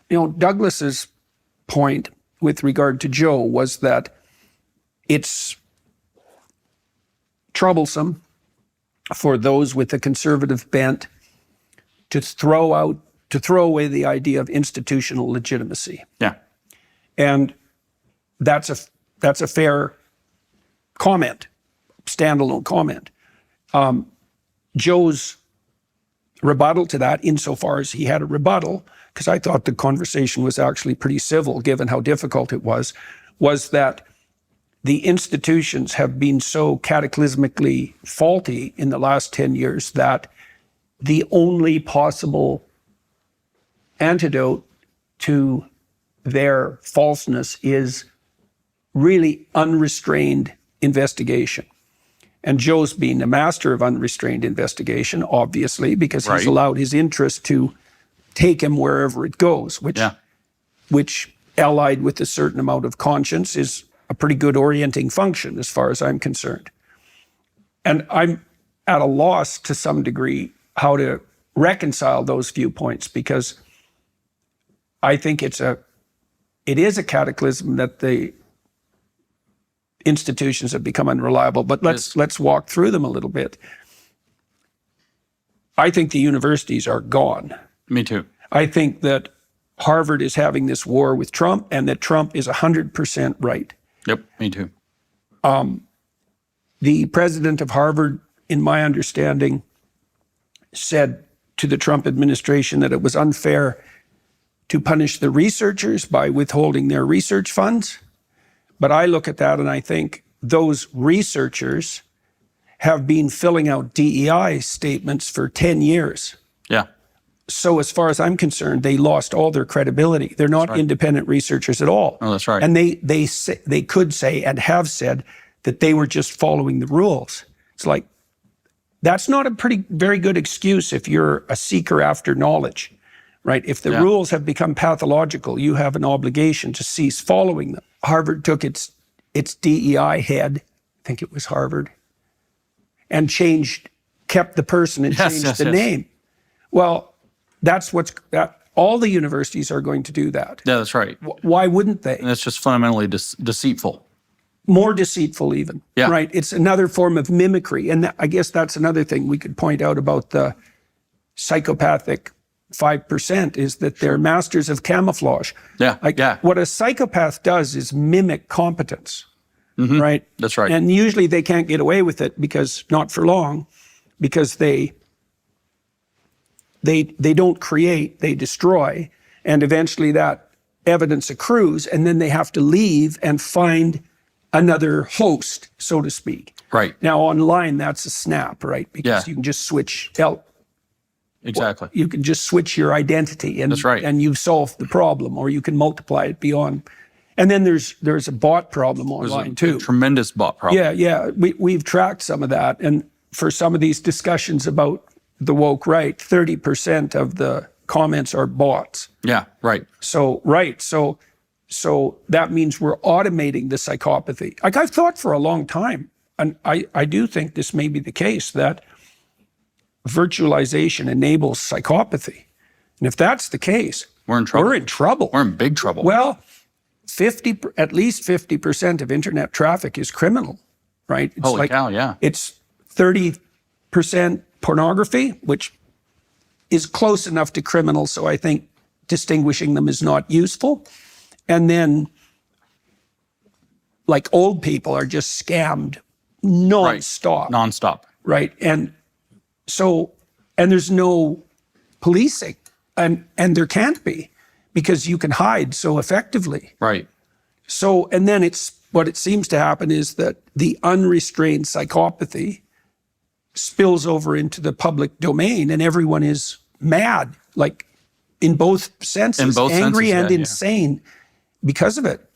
Douglas's point with regard to Joe was that it's troublesome for those with a conservative bent to throw away the idea of institutional legitimacy. Yeah. And that's a fair comment, standalone comment. Joe's rebuttal to that, insofar as he had a rebuttal, because I thought the conversation was actually pretty civil given how difficult it was that the institutions have been so cataclysmically faulty in the last 10 years that the only possible antidote to their falseness is really unrestrained investigation. And Joe's been a master of unrestrained investigation, obviously, because he's allowed his interest to take him wherever it goes, which allied with a certain amount of conscience is a pretty good orienting function as far as I'm concerned. And I'm at a loss to some degree how to reconcile those viewpoints, because I think it is a cataclysm that the institutions have become unreliable. But let's walk through them a little bit. I think the universities are gone. Me too. I think that Harvard is having this war with Trump, and that Trump is 100% right. Yep, me too. The president of Harvard, in my understanding, said to the Trump administration that it was unfair to punish the researchers by withholding their research funds. But I look at that and I think those researchers have been filling out DEI statements for 10 years. Yeah. So as far as I'm concerned, they lost all their credibility. They're not independent researchers at all. Oh, that's right. And they could say and have said that they were just following the rules. It's like, that's not a very good excuse if you're a seeker after knowledge, right? If the rules have become pathological, you have an obligation to cease following them. Harvard took its DEI head, I think it was Harvard, and kept the person and changed the name. Well, that's all the universities are going to do that. Yeah, that's right. Why wouldn't they? And it's just fundamentally deceitful. More deceitful even, right? It's another form of mimicry. And I guess that's another thing we could point out about the psychopathic 5% is that they're masters of camouflage. What a psychopath does is mimic competence, right? That's right. And usually they can't get away with it because not for long, because they don't create, they destroy. And eventually that evidence accrues, and then they have to leave and find another host, so to speak. Right. Now online, that's a snap, right? Because you can just switch. Exactly. You can just switch your identity, and and you've solved the problem, or you can multiply it beyond. And then there's a bot problem online too. A tremendous bot problem. Yeah. We've tracked some of that, and for some of these discussions about the woke right, 30% of the comments are bots. Yeah. Right. So that means we're automating the psychopathy. Like I've thought for a long time, and I do think this may be the case, that virtualization enables psychopathy. And if that's the case, we're in trouble. We're in trouble. We're in big trouble. Well, at least 50% of internet traffic is criminal, right? It's Holy cow, yeah. It's 30% pornography, which is close enough to criminal, so I think distinguishing them is not useful. And then, like, old people are just scammed nonstop. Right. Nonstop. Right. And so, and there's no policing, and there can't be, because you can hide so effectively. Right. So, and then what it seems to happen is that the unrestrained psychopathy spills over into the public domain, and everyone is mad, like in both senses, angry and insane because of it.